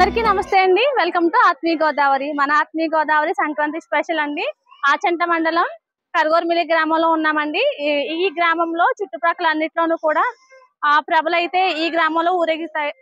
అందరికీ నమస్తే అండి. వెల్కమ్ టు ఆత్మీయ గోదావరి. మన ఆత్మీయ గోదావరి సంక్రాంతి స్పెషల్ అండి. ఆచంట మండలం కరగోర్మిల్లి గ్రామంలో ఉన్నామండి. ఈ గ్రామంలో చుట్టుప్రక్కల అన్నిట్లోనూ కూడా ప్రభలైతే ఈ గ్రామంలో ఊరేగిస్తాయి.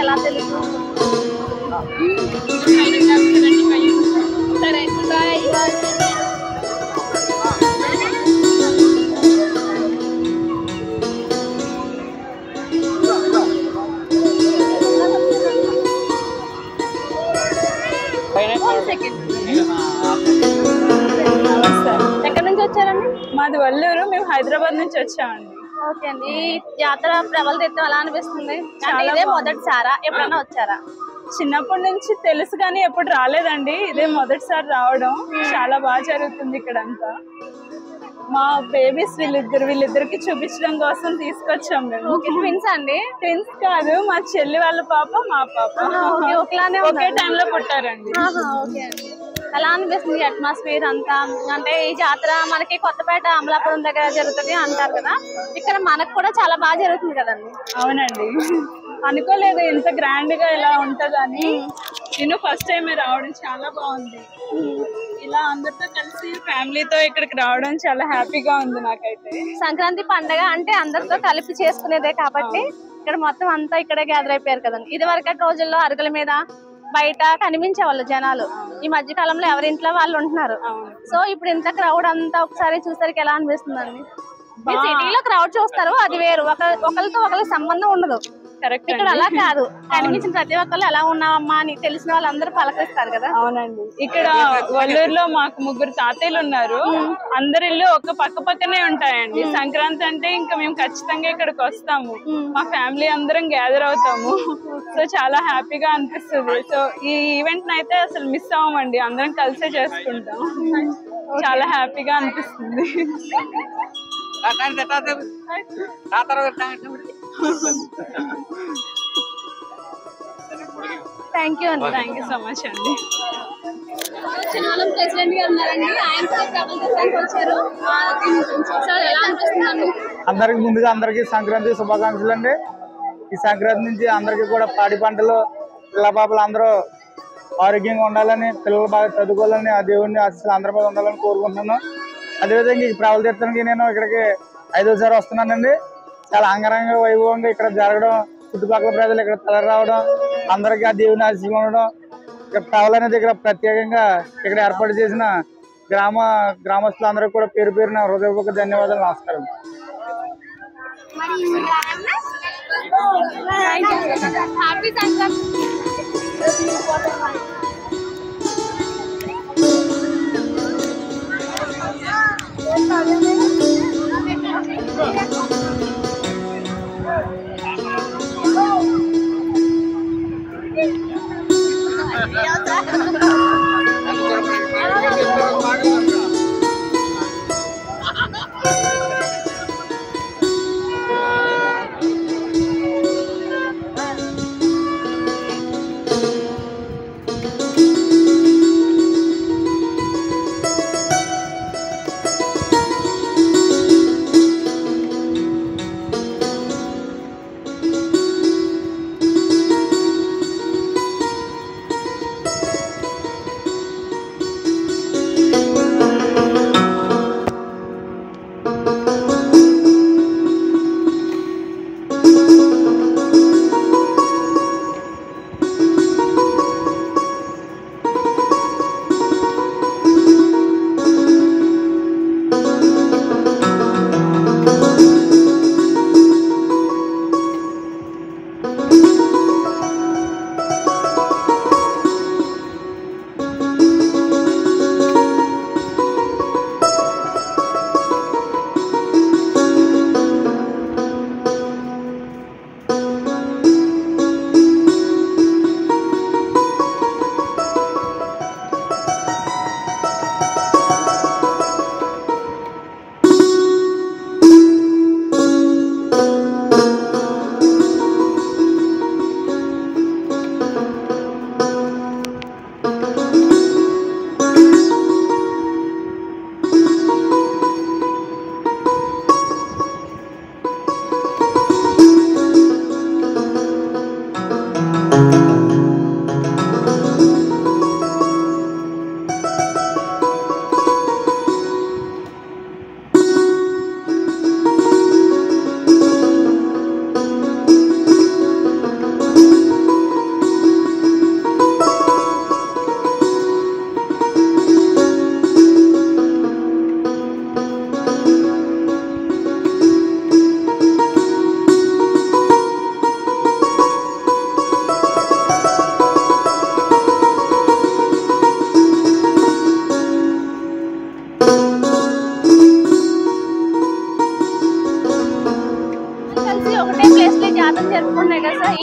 ఎలా తెలుసు ఎక్కడి నుంచి వచ్చారండి? మాది వల్లూరు. మేము హైదరాబాద్ నుంచి వచ్చామండి. ఓకే అండి. ఈ యాత్ర ప్రభల తీర్థం ఎలా అనిపిస్తుంది? ఇదే మొదటిసారా, ఎప్పుడైనా వచ్చారా? చిన్నప్పటి నుంచి తెలుసు కానీ ఎప్పుడు రాలేదండి. ఇదే మొదటిసారి రావడం. చాలా బాగా జరుగుతుంది ఇక్కడ అంతా. మా బేబీస్ వీళ్ళిద్దరికి చూపించడం కోసం తీసుకొచ్చాం మేము. ట్విన్స్ అండి? ట్విన్స్ కాదు, మా చెల్లి వాళ్ళ పాప మా పాప ఒకే టైంలో పుట్టారండి. ఎలా అనిపిస్తుంది అట్మాస్ఫియర్ అంతా? అంటే ఈ జాతర మనకి కొత్తపేట అమలాపురం దగ్గర జరుగుతుంది అంటారు కదా, ఇక్కడ మనకు కూడా చాలా బాగా జరుగుతుంది కదండి? అవునండి, అనుకోలేదు ఇంత గ్రాండ్ గా ఇలా ఉంటదని. నేను ఫస్ట్ టైం రావడం చాలా బాగుంది. ఇలా అందరితో కలిసి ఫ్యామిలీతో ఇక్కడికి రావడం చాలా హ్యాపీగా ఉంది నాకైతే. సంక్రాంతి పండగ అంటే అందరితో కలిపి చేసుకునేదే కాబట్టి ఇక్కడ మొత్తం అంతా ఇక్కడే గ్యాదర్ అయిపోయారు కదండి. ఇది వరకటి రోజుల్లో అరుగుల మీద బయట కనిపించే వాళ్ళు జనాలు, ఈ మధ్య కాలంలో ఎవరింట్లో వాళ్ళు ఉంటున్నారు. సో ఇప్పుడు ఇంత క్రౌడ్ అంతా ఒకసారి చూసరికి ఎలా అనిపిస్తుందండి? సిటీలో క్రౌడ్ చూస్తారు, అది వేరు, ఒకరితో ఒకరికి సంబంధం ఉండదు. కరెక్ట్, ఇక్కడ అలా కాదు, కనిపించిన ప్రతి ఒక్కరు ఎలా ఉన్నావమ్మా అని తెలిసిన వాళ్ళందరూ పలకరిస్తారు కదా. అవునండి, ఇక్కడ వల్లూరులో మాకు 3 తాతయ్యలు ఉన్నారు. అందరి ఇల్లు ఒక పక్క పక్కనే ఉంటాయండి. సంక్రాంతి అంటే ఇంకా మేము ఖచ్చితంగా ఇక్కడికి వస్తాము, మా ఫ్యామిలీ అందరం గ్యాదర్ అవుతాము. సో చాలా హ్యాపీగా అనిపిస్తుంది. సో ఈ ఈవెంట్ అయితే అసలు మిస్ అవ్వమండి, అందరం కలిసే చేసుకుంటాం. చాలా హ్యాపీగా అనిపిస్తుంది. థ్యాంక్ యూ అండి. థ్యాంక్ యూ సో మచ్ అండి. చిన్నవరం ప్రెసిడెంట్ గా ఉన్నారండి, ఆయన వచ్చారు. అందరికి ముందుగా అందరికి సంక్రాంతి శుభాకాంక్షలు అండి. ఈ సంక్రాంతి నుంచి అందరికి కూడా పాడి పంటలు పిల్ల పాపలు అందరూ ఆరోగ్యంగా ఉండాలని, పిల్లలు బాగా చదువుకోవాలని, ఆ దేవుడిని ఆశీస్సులు అందరి మీద ఉండాలని కోరుకుంటున్నాను. అదేవిధంగా ఈ ప్రావల్ తీర్థానికి నేను ఇక్కడికి 5వసారి వస్తున్నానండి. చాలా అంగరంగ వైభవంగా ఇక్కడ జరగడం, చుట్టుపక్కల ప్రజలు ఇక్కడ తరలి రావడం, అందరికీ ఆ దేవుని ఆశీస్సులు ఉండడం, ఇక్కడ ప్రావల్ అనేది ఇక్కడ ప్రత్యేకంగా ఇక్కడ ఏర్పాటు చేసిన గ్రామస్తులందరికీ కూడా పేరు పేరున హృదయపూర్వక ధన్యవాదాలు, నమస్కారం. హ్యాపీ సంక్రాంతి.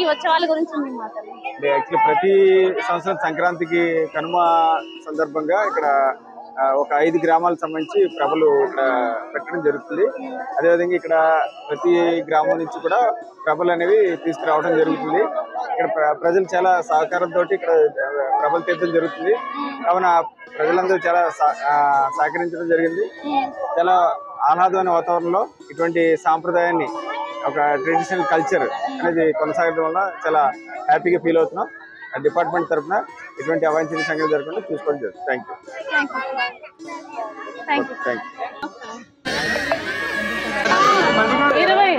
ఈ ఉత్సవాల గురించి యాక్చువల్లీ ప్రతి సంవత్సరం సంక్రాంతికి కనుమ సందర్భంగా ఇక్కడ ఒక 5 గ్రామాలకు సంబంధించి ప్రభలు ఇక్కడ పెట్టడం జరుగుతుంది. అదేవిధంగా ఇక్కడ ప్రతి గ్రామం నుంచి కూడా ప్రభలు అనేవి తీసుకురావడం జరుగుతుంది. ఇక్కడ ప్రజలు చాలా సహకారంతో ఇక్కడ ప్రభలు తీర్చడం జరుగుతుంది. కావున ప్రజలందరూ చాలా సహకరించడం జరిగింది. చాలా ఆహ్లాదమైన వాతావరణంలో ఇటువంటి సాంప్రదాయాన్ని, ఒక ట్రెడిషనల్ కల్చర్ అనేది కొనసాగడం వల్ల చాలా హ్యాపీగా ఫీల్ అవుతున్నాం. డిపార్ట్మెంట్ తరఫున ఇటువంటి అవాంఛనీయ సంఘటనలు జరగకుండా చూసుకోవడం జరుగుతుంది. Thank you. 20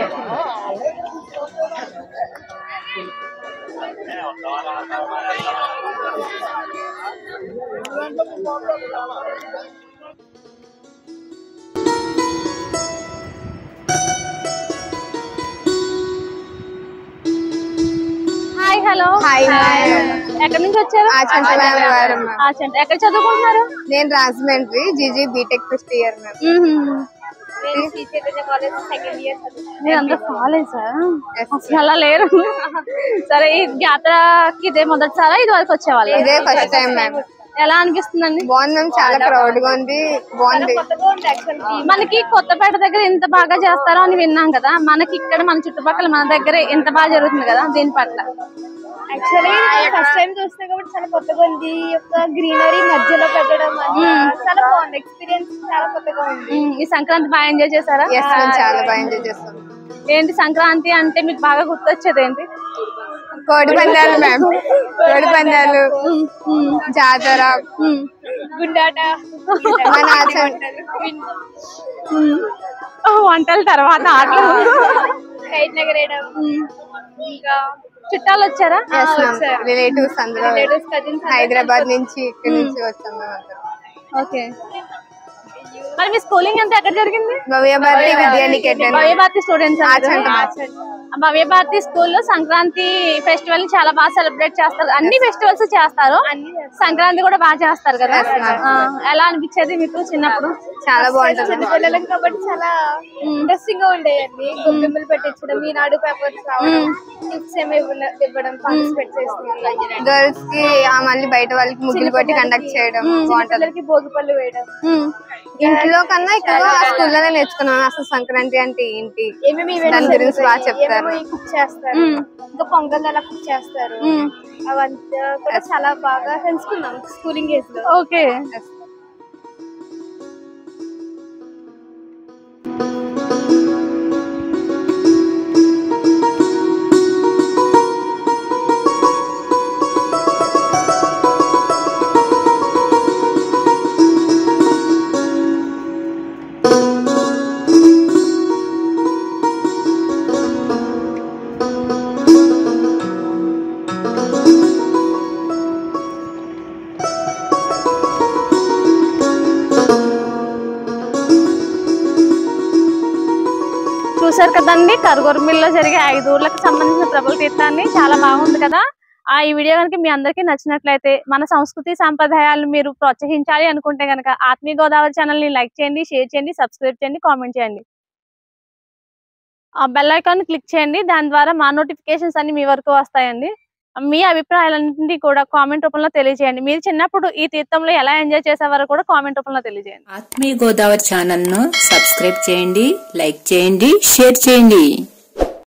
hi hello hi ఎక్కడి నుంచి వచ్చారు? ఎక్కడ చదువుకుంటున్నారు? నేను Rajahmundry GG BTech first year. అలా లేరు. సరే, ఈ జాతరకి ఇదే మొదటిసారా ఇది వరకు వచ్చేవాళ్ళు? ఇదే ఫస్ట్ టైం మ్యామ్. ఎలా అనిపిస్తుందండి? బాగుంది మ్యామ్, చాలా క్రౌడ్ గా ఉంది. బాగుంది. మనకి కొత్తపేట దగ్గర ఇంత బాగా చేస్తారో అని విన్నాం కదా, మనకి ఇక్కడ మన చుట్టుపక్కల మన దగ్గర ఇంత బాగా జరుగుతుంది కదా, దీని పట్ల యాక్చువల్లీ ఫస్ట్ టైం చూస్తే కాబట్టి చాలా కొత్తగా ఉంది. ఒక గ్రీనరీ మధ్యలో పెట్టడం చాలా బాగుంది. ఎక్స్పీరియన్స్ చాలా కొత్తగా ఉంది. ఈ సంక్రాంతి బాగా ఎంజాయ్ చేశారా? చాలా బాగా ఎంజాయ్ చేస్తాం. ఏంటి సంక్రాంతి అంటే మీకు బాగా గుర్తొచ్చేది ఏంటి? కోడి పందాలు మ్యామ్, కోడి పందాలు, జాతర, గుండాట, వంటల తర్వాత ఆటలు, కైట్ ఎగరేయడం. ఇంకా చుట్టాలు వచ్చారా? రిలేటివ్స్ అందరూ హైదరాబాద్ నుంచి ఇక్కడ నుంచి వచ్చాం మేము అందరం. ఓకే, మరి మీ స్కూలింగ్ అంతా ఎక్కడ జరిగింది? భవ్యభారతి విద్యానికేతన్. భవ్యభారతి స్టూడెంట్స్. భవ్యభారతి స్కూల్లో సంక్రాంతి ఫెస్టివల్ చాలా బాగా సెలబ్రేట్ చేస్తారు. అన్ని ఫెస్టివల్స్ చేస్తారు, సంక్రాంతి కూడా బాగా చేస్తారు కదా. ఎలా అనిపించేది మీకు చిన్నప్పుడు? చాలా బాగుంటుంది. పిల్లలకి కాబట్టి చాలా ఇంట్రెస్టింగ్ గా ఉండేయండి. గొబ్బెమ్మలు పెట్టించడం, ఈనాడు పేపర్స్ రావడం, గిఫ్ట్స్ ఏమి ఇవ్వడం, పార్టిసిపేట్ చేస్తున్నాం. గర్ల్స్ కి మళ్ళీ బయట వాళ్ళకి ముగ్గులు పెట్టి కండక్ట్ చేయడం బాగుంటుంది. భోగిపళ్ళు వేయడం. ఇంట్లో కన్నా ఇక్కడ ఆ స్కూల్లోనే నేర్చుకున్నాను అసలు సంక్రాంతి అంటే ఏంటి, దాని గురించి బాగా చెప్తారు. కుక్ చేస్తారు, ఇంకా పొంగల్ అలా కుక్ చేస్తారు. అవంతా కూడా చాలా బాగా తెలుసుకున్నాం స్కూలింగ్ ఏజ్ లో. ఓకే, చూసారు కదండి, కరుగొర్మిల్లో జరిగే 5 ఊర్లకు సంబంధించిన ప్రభుల తీర్థాన్ని. చాలా బాగుంది కదా. ఈ వీడియో కనుక మీ అందరికీ నచ్చినట్లయితే, మన సంస్కృతి సాంప్రదాయాలను మీరు ప్రోత్సహించాలి అనుకుంటే కనుక ఆత్మీయ గోదావరి ఛానల్ ని లైక్ చేయండి, షేర్ చేయండి, సబ్స్క్రైబ్ చేయండి, కామెంట్ చేయండి. బెల్ ఐకాన్ క్లిక్ చేయండి. దాని ద్వారా మా నోటిఫికేషన్స్ అన్ని మీ వరకు వస్తాయండి. మీ అభిప్రాయాలన్నింటినీ కూడా కామెంట్ రూపంలో తెలియజేయండి. మీరు చిన్నప్పుడు ఈ తీర్థంలో ఎలా ఎంజాయ్ చేసేవారో కూడా కామెంట్ రూపంలో తెలియజేయండి. ఆత్మీయ గోదావరి ఛానల్ ను సబ్స్క్రైబ్ చేయండి, లైక్ చేయండి, షేర్ చేయండి.